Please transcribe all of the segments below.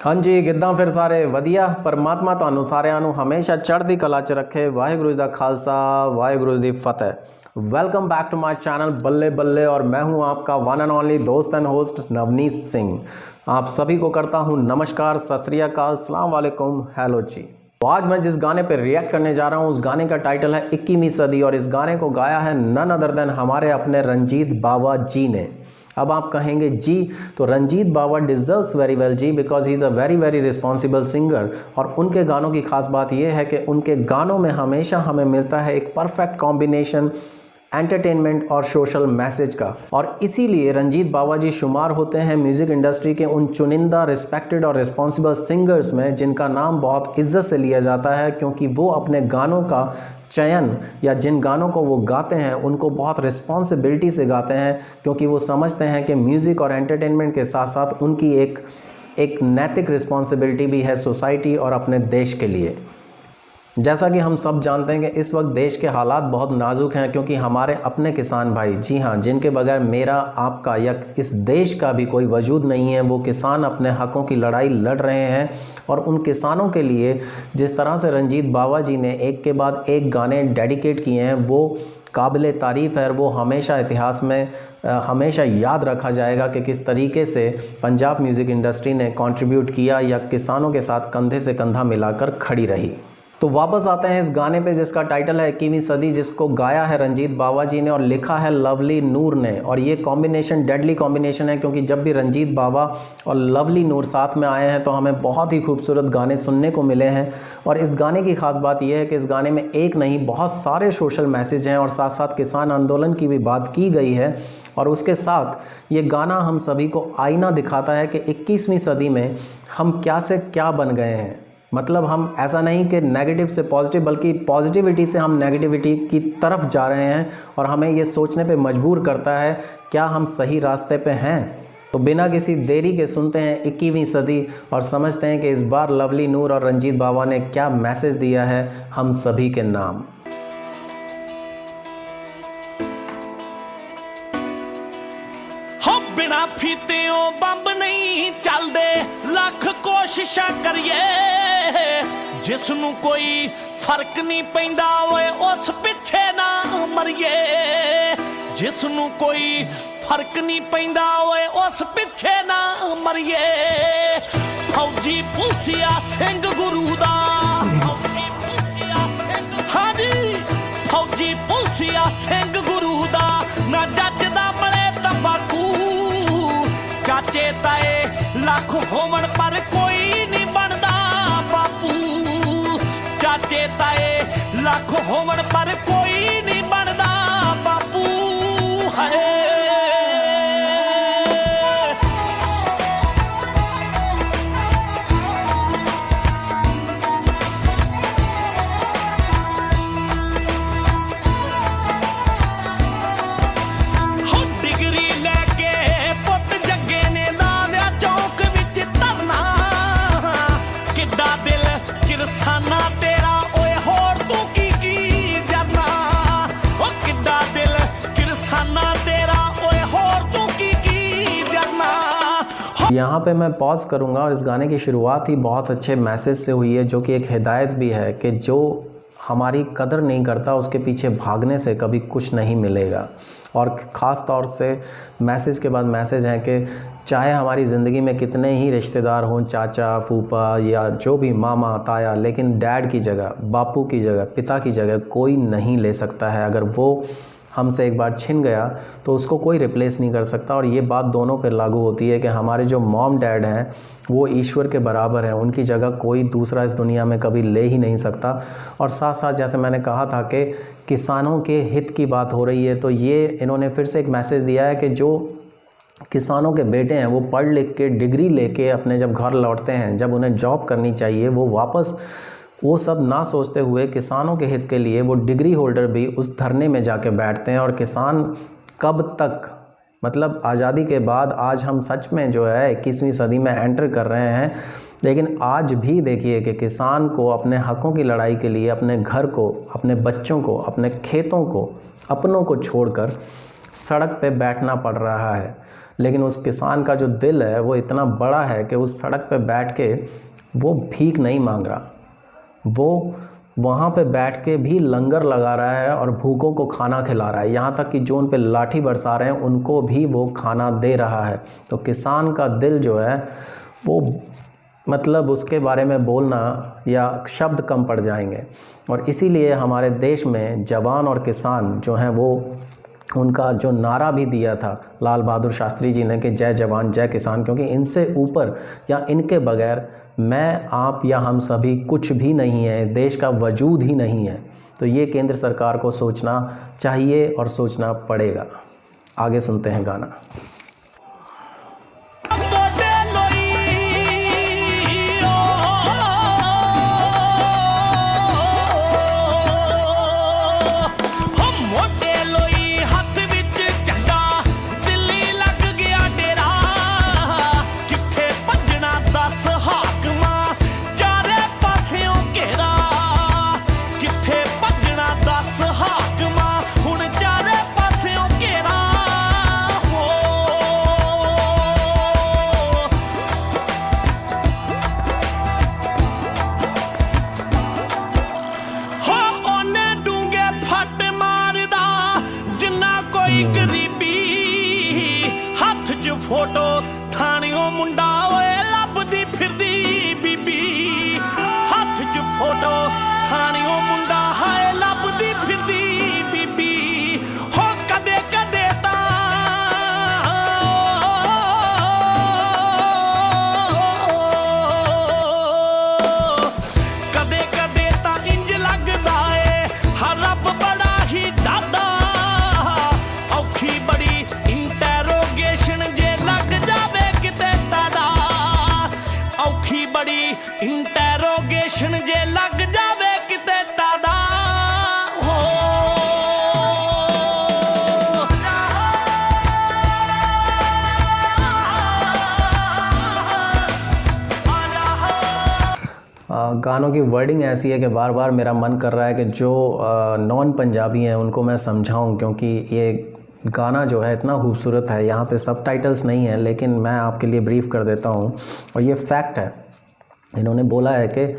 हाँ जी किद्दां फिर सारे वधिया। परमात्मा तुहानू सारिਆਂ ਨੂੰ हमेशा चढ़ती कला च रखे। वाहिगुरू जी दा खालसा वाहिगुरू जी दी फतेह। Welcome back to my channel Balle Balle और मैं हूं आपका वन एंड ओनली दोस्त एंड होस्ट नवनीत सिंह। आप सभी को करता हूं नमस्कार, सत श्री अकाल, अस्सलाम वालेकुम, हेलो जी। तो आज मैं जिस गाने पर रिएक्ट करने जा रहा हूं उस गाने का टाइटल है 21वीं सदी और इस गाने को गाया है नन अदर देन हमारे अपने रंजीत बावा जी ने। अब आप कहेंगे जी तो Ranjit Bawa deserves very well जी, because he is a very responsible singer. और उनके गानों की खास बात यह है कि उनके गानों में हमेशा हमें मिलता है एक परफेक्ट कॉम्बिनेशन एंटरटेनमेंट और सोशल मैसेज का। और इसीलिए रंजीत बावा जी शुमार होते हैं म्यूज़िक इंडस्ट्री के उन चुनिंदा रिस्पेक्टेड और रिस्पॉन्सिबल सिंगर्स में जिनका नाम बहुत इज्जत से लिया जाता है, क्योंकि वो अपने गानों का चयन या जिन गानों को वो गाते हैं उनको बहुत रिस्पॉन्सिबिलिटी से गाते हैं, क्योंकि वो समझते हैं कि म्यूज़िक और एंटरटेनमेंट के साथ साथ उनकी एक नैतिक रिस्पॉन्सिबिलिटी भी है सोसाइटी और अपने देश के लिए। जैसा कि हम सब जानते हैं कि इस वक्त देश के हालात बहुत नाजुक हैं, क्योंकि हमारे अपने किसान भाई, जी हाँ, जिनके बगैर मेरा आपका या इस देश का भी कोई वजूद नहीं है, वो किसान अपने हकों की लड़ाई लड़ रहे हैं। और उन किसानों के लिए जिस तरह से रंजीत बावा जी ने एक के बाद एक गाने डेडिकेट किए हैं वो काबिल तारीफ़ है। वो हमेशा इतिहास में हमेशा याद रखा जाएगा कि किस तरीके से पंजाब म्यूज़िक इंडस्ट्री ने कंट्रीब्यूट किया या किसानों के साथ कंधे से कंधा मिलाकर खड़ी रही। तो वापस आते हैं इस गाने पे जिसका टाइटल है 21वीं सदी, जिसको गाया है रंजीत बावा जी ने और लिखा है लवली नूर ने। और ये कॉम्बिनेशन डेडली कॉम्बिनेशन है, क्योंकि जब भी रंजीत बावा और लवली नूर साथ में आए हैं तो हमें बहुत ही खूबसूरत गाने सुनने को मिले हैं। और इस गाने की खास बात यह है कि इस गाने में एक नहीं बहुत सारे सोशल मैसेज हैं और साथ साथ किसान आंदोलन की भी बात की गई है। और उसके साथ ये गाना हम सभी को आईना दिखाता है कि 21वीं सदी में हम क्या से क्या बन गए हैं। मतलब हम ऐसा नहीं कि नेगेटिव से पॉजिटिव, बल्कि पॉजिटिविटी से हम नेगेटिविटी की तरफ जा रहे हैं और हमें ये सोचने पे मजबूर करता है क्या हम सही रास्ते पे हैं। तो बिना किसी देरी के सुनते हैं 21वीं सदी और समझते हैं कि इस बार लवली नूर और रंजीत बावा ने क्या मैसेज दिया है हम सभी के नाम। बिना फीतियों बंब नहीं चलदे, लख कोशिशां करिए, जिसनू कोई फर्क नहीं पैंदा ओए उस पिछे ना मरिए। जिसनू कोई फर्क नहीं पैंदा ओए उस पिछे ना मरिए। फौजी पुलसिया सिंह गुरु दा, हाँ जी, फौजी पुलसिया सिंह गुरु दा ना जज दा बड़े तंबाकू। चाचे ताए लख होवन पर कोई नहीं बनदा बापू। चाचे ताए लख होवन पर कोई नहीं बनदा बापू है। यहाँ पे मैं पॉज करूँगा और इस गाने की शुरुआत ही बहुत अच्छे मैसेज से हुई है, जो कि एक हिदायत भी है कि जो हमारी कदर नहीं करता उसके पीछे भागने से कभी कुछ नहीं मिलेगा। और ख़ास तौर से मैसेज के बाद मैसेज है कि चाहे हमारी ज़िंदगी में कितने ही रिश्तेदार हों, चाचा फूफा या जो भी मामा ताया, लेकिन डैड की जगह, बापू की जगह, पिता की जगह कोई नहीं ले सकता है। अगर वो हमसे एक बार छिन गया तो उसको कोई रिप्लेस नहीं कर सकता। और ये बात दोनों पर लागू होती है कि हमारे जो मॉम डैड हैं वो ईश्वर के बराबर हैं, उनकी जगह कोई दूसरा इस दुनिया में कभी ले ही नहीं सकता। और साथ साथ जैसे मैंने कहा था कि किसानों के हित की बात हो रही है, तो ये इन्होंने फिर से एक मैसेज दिया है कि जो किसानों के बेटे हैं वो पढ़ लिख के डिग्री लेके अपने जब घर लौटते हैं, जब उन्हें जॉब करनी चाहिए, वो वापस वो सब ना सोचते हुए किसानों के हित के लिए वो डिग्री होल्डर भी उस धरने में जाके बैठते हैं। और किसान कब तक, मतलब आज़ादी के बाद आज हम सच में जो है 21वीं सदी में एंटर कर रहे हैं, लेकिन आज भी देखिए कि किसान को अपने हकों की लड़ाई के लिए अपने घर को, अपने बच्चों को, अपने खेतों को, अपनों को छोड़कर सड़क पे बैठना पड़ रहा है। लेकिन उस किसान का जो दिल है वो इतना बड़ा है कि उस सड़क पे बैठ के वो भीख नहीं मांग रहा, वो वहाँ पे बैठ के भी लंगर लगा रहा है और भूखों को खाना खिला रहा है। यहाँ तक कि जो उन पे लाठी बरसा रहे हैं उनको भी वो खाना दे रहा है। तो किसान का दिल जो है वो मतलब उसके बारे में बोलना या शब्द कम पड़ जाएंगे। और इसीलिए हमारे देश में जवान और किसान जो हैं वो उनका जो नारा भी दिया था लाल बहादुर शास्त्री जी ने कि जय जवान जय किसान, क्योंकि इनसे ऊपर या इनके बगैर मैं आप या हम सभी कुछ भी नहीं है, देश का वजूद ही नहीं है। तो ये केंद्र सरकार को सोचना चाहिए और सोचना पड़ेगा। आगे सुनते हैं गाना। फोटो थानियों मुंडा ओए लभदी फिरदी बीबी, हथ च फोटो थानियों मुंडा हाय लभदी फिरदी बीबी। हो कदे कदे तां कदे कदे तां इंज लगदा ए हर रब बड़ा ही डाडा, औखी बड़ी इंटरोगेशन इंटरोगेशन जे लग जावे किते टाडा हो। गानों की वर्डिंग ऐसी है कि बार बार मेरा मन कर रहा है कि जो नॉन पंजाबी हैं उनको मैं समझाऊं, क्योंकि ये गाना जो है इतना खूबसूरत है। यहाँ पे सबटाइटल्स नहीं है लेकिन मैं आपके लिए ब्रीफ कर देता हूँ। और ये फैक्ट है, इन्होंने बोला है कि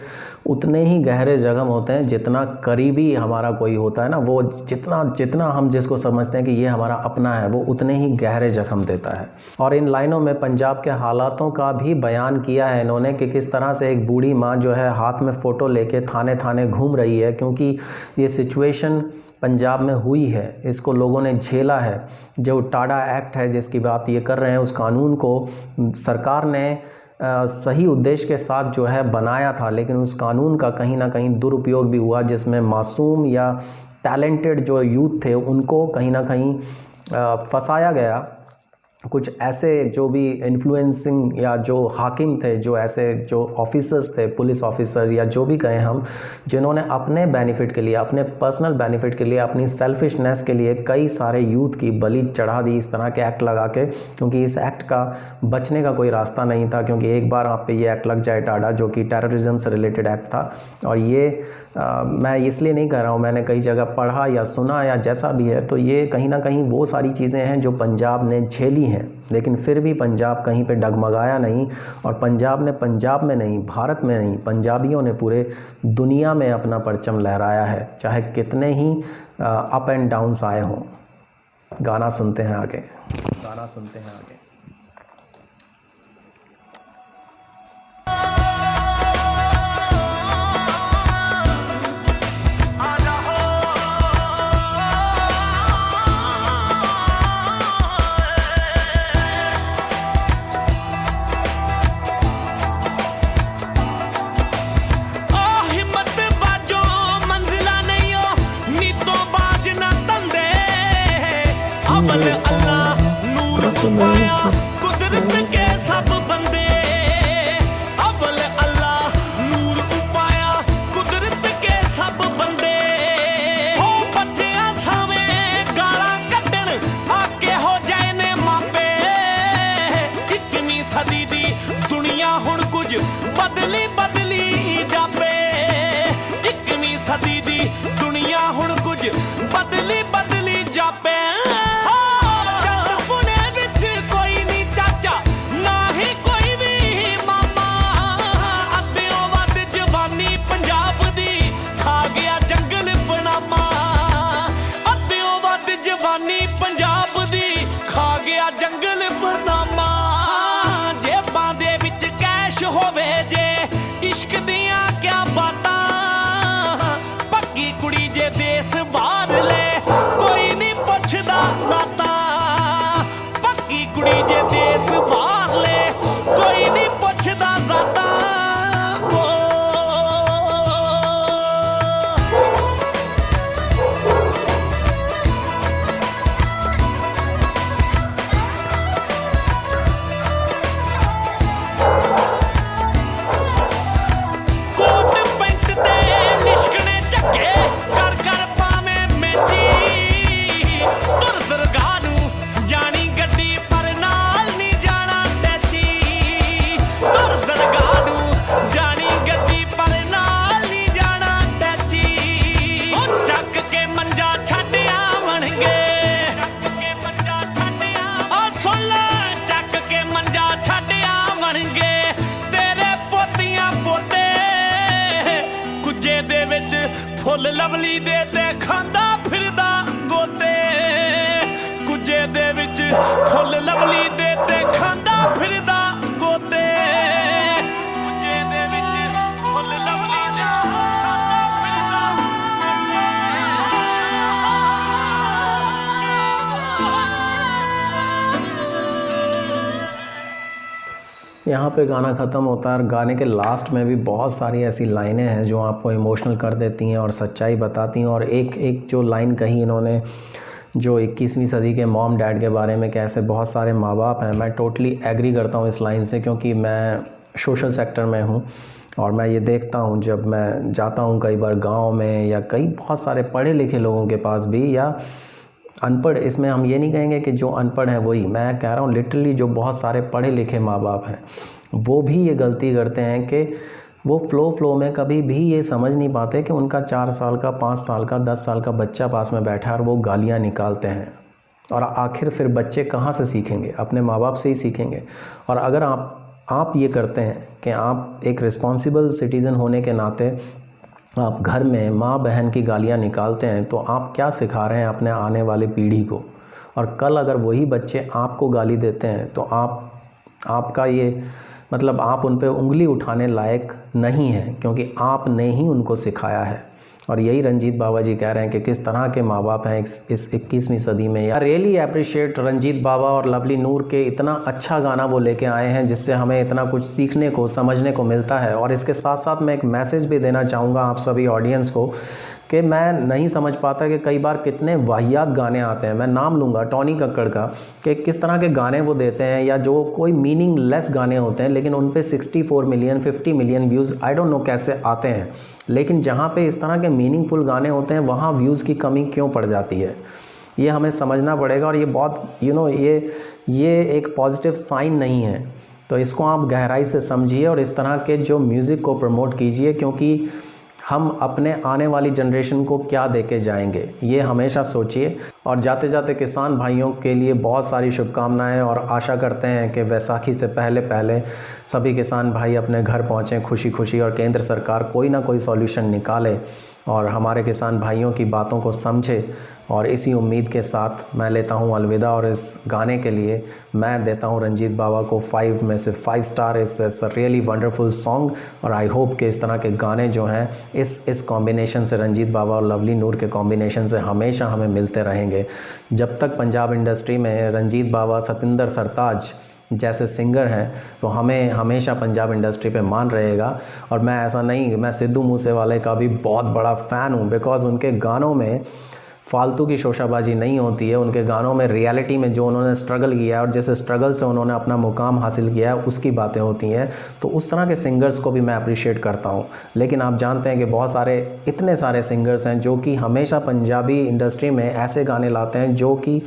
उतने ही गहरे जख्म होते हैं जितना करीबी हमारा कोई होता है ना, वो जितना हम जिसको समझते हैं कि ये हमारा अपना है वो उतने ही गहरे जख्म देता है। और इन लाइनों में पंजाब के हालातों का भी बयान किया है इन्होंने कि किस तरह से एक बूढ़ी माँ जो है हाथ में फ़ोटो लेके थाने थाने घूम रही है, क्योंकि ये सिचुएशन पंजाब में हुई है, इसको लोगों ने झेला है। जो टाडा एक्ट है जिसकी बात ये कर रहे हैं, उस कानून को सरकार ने सही उद्देश्य के साथ जो है बनाया था, लेकिन उस कानून का कहीं ना कहीं दुरुपयोग भी हुआ, जिसमें मासूम या टैलेंटेड जो यूथ थे उनको कहीं ना कहीं फंसाया गया। कुछ ऐसे जो भी इन्फ्लुएंसिंग या जो हाकिम थे, जो ऐसे जो ऑफिसर्स थे, पुलिस ऑफिसर्स या जो भी कहें हम, जिन्होंने अपने बेनिफिट के लिए, अपने पर्सनल बेनिफिट के लिए, अपनी सेल्फिशनेस के लिए कई सारे यूथ की बलि चढ़ा दी इस तरह के एक्ट लगा के, क्योंकि इस एक्ट का बचने का कोई रास्ता नहीं था। क्योंकि एक बार आप पे ये एक्ट लग जाए टाडा, जो कि टेररिज्म से रिलेटेड एक्ट था, और ये मैं इसलिए नहीं कह रहा हूँ, मैंने कई जगह पढ़ा या सुना या जैसा भी है, तो ये कहीं ना कहीं वो सारी चीज़ें हैं जो पंजाब ने झेली हैं। लेकिन फिर भी पंजाब कहीं पे डगमगाया नहीं, और पंजाब ने पंजाब में नहीं, भारत में नहीं, पंजाबियों ने पूरे दुनिया में अपना परचम लहराया है, चाहे कितने ही अप एंड डाउन्स आए हों। गाना सुनते हैं आगे। कुदरत के सब बंदे, अव्वल अल्लाह नूर उपाया, कुदरत के सब बंदे। हो बच्चियां सावे गाला कड्डण आके हो जाए ने मापे, 21वीं सदी दी दुनिया हुण कुछ बदली बदली जापे, 21वीं सदी दी दुनिया हुण कुछ बदली बदली जापे। ਫੁੱਲ ਲਵਲੀ ਦੇ ਤੇ ਖਾਂਦਾ ਫਿਰਦਾ ਗੋਤੇ ਕੁਝੇ ਦੇ ਵਿੱਚ ਫੁੱਲ ਲਵਲੀ ਦੇ ਤੇ ਖਾਂਦਾ ਫਿਰਦਾ ਗੋਤੇ ਕੁਝੇ ਦੇ ਵਿੱਚ ਫੁੱਲ ਲਵਲੀ ਦੇ ਖਾਂਦਾ ਫਿਰਦਾ यहाँ पे गाना ख़त्म होता है और गाने के लास्ट में भी बहुत सारी ऐसी लाइनें हैं जो आपको इमोशनल कर देती हैं और सच्चाई बताती हैं। और एक एक जो लाइन कही इन्होंने जो 21वीं सदी के मॉम डैड के बारे में, कैसे बहुत सारे माँ बाप हैं, मैं टोटली एग्री करता हूँ इस लाइन से, क्योंकि मैं सोशल सेक्टर में हूँ और मैं ये देखता हूँ जब मैं जाता हूँ कई बार गाँव में या कई बहुत सारे पढ़े लिखे लोगों के पास भी, या अनपढ़, इसमें हम ये नहीं कहेंगे कि जो अनपढ़ है वही, मैं कह रहा हूँ लिटरली जो बहुत सारे पढ़े लिखे माँ बाप हैं वो भी ये गलती करते हैं कि वो फ़्लो में कभी भी ये समझ नहीं पाते कि उनका 4 साल का, 5 साल का, 10 साल का बच्चा पास में बैठा है और वो गालियाँ निकालते हैं। और आखिर फिर बच्चे कहाँ से सीखेंगे? अपने माँ बाप से ही सीखेंगे। और अगर आप ये करते हैं कि आप एक रिस्पॉन्सिबल सिटीज़न होने के नाते आप घर में माँ बहन की गालियाँ निकालते हैं, तो आप क्या सिखा रहे हैं अपने आने वाली पीढ़ी को? और कल अगर वही बच्चे आपको गाली देते हैं तो आपका ये मतलब आप उन पे उंगली उठाने लायक नहीं हैं, क्योंकि आपने ही उनको सिखाया है। और यही रंजीत बाबा जी कह रहे हैं कि किस तरह के माँ बाप हैं इस 21वीं सदी में। आई रियली अप्रिशिएट रंजीत बाबा और लवली नूर के इतना अच्छा गाना वो लेके आए हैं जिससे हमें इतना कुछ सीखने को, समझने को मिलता है। और इसके साथ साथ मैं एक मैसेज भी देना चाहूँगा आप सभी ऑडियंस को कि मैं नहीं समझ पाता कि कई बार कितने वाहियात गाने आते हैं। मैं नाम लूँगा टोनी कक्कड़ का, कि किस तरह के गाने वो देते हैं, या जो कोई मीनिंगलेस गाने होते हैं लेकिन उन पे 64 million 50 million views I don't know कैसे आते हैं। लेकिन जहाँ पे इस तरह के मीनिंगफुल गाने होते हैं वहाँ व्यूज़ की कमी क्यों पड़ जाती है, ये हमें समझना पड़ेगा। और ये बहुत ये एक पॉजिटिव साइन नहीं है, तो इसको आप गहराई से समझिए और इस तरह के जो म्यूज़िक को प्रमोट कीजिए, क्योंकि हम अपने आने वाली जनरेशन को क्या देके जाएंगे ये हमेशा सोचिए। और जाते जाते किसान भाइयों के लिए बहुत सारी शुभकामनाएं, और आशा करते हैं कि वैसाखी से पहले सभी किसान भाई अपने घर पहुंचें खुशी खुशी, और केंद्र सरकार कोई ना कोई सॉल्यूशन निकाले और हमारे किसान भाइयों की बातों को समझे। और इसी उम्मीद के साथ मैं लेता हूं अलविदा, और इस गाने के लिए मैं देता हूं रंजीत बाबा को 5 में से 5 star. It's a really wonderful song, और आई होप कि इस तरह के गाने जो हैं इस कॉम्बिनेशन से, रंजीत बाबा और लवली नूर के कॉम्बिनेशन से हमेशा हमें मिलते रहेंगे। जब तक पंजाब इंडस्ट्री में रंजीत बाबा, सतिंदर सरताज जैसे सिंगर हैं तो हमें हमेशा पंजाब इंडस्ट्री पे मान रहेगा। और मैं ऐसा नहीं, मैं सिद्धू मूसेवाले का भी बहुत बड़ा फ़ैन हूँ, बिकॉज़ उनके गानों में फालतू की शोशाबाजी नहीं होती है। उनके गानों में रियलिटी में जो उन्होंने स्ट्रगल किया है और जिस स्ट्रगल से उन्होंने अपना मुकाम हासिल किया है उसकी बातें होती हैं। तो उस तरह के सिंगर्स को भी मैं अप्रिशिएट करता हूँ। लेकिन आप जानते हैं कि बहुत सारे, इतने सारे सिंगर्स हैं जो कि हमेशा पंजाबी इंडस्ट्री में ऐसे गाने लाते हैं जो कि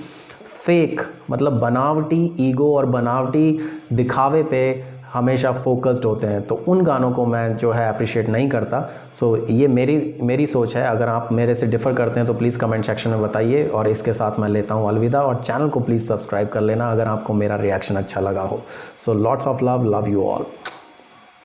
फेक, मतलब बनावटी ईगो और बनावटी दिखावे पे हमेशा फोकस्ड होते हैं। तो उन गानों को मैं जो है अप्रिशिएट नहीं करता। सो ये मेरी सोच है। अगर आप मेरे से डिफ़र करते हैं तो प्लीज़ कमेंट सेक्शन में बताइए। और इसके साथ मैं लेता हूँ अलविदा, और चैनल को प्लीज़ सब्सक्राइब कर लेना अगर आपको मेरा रिएक्शन अच्छा लगा हो। So lots of love you all.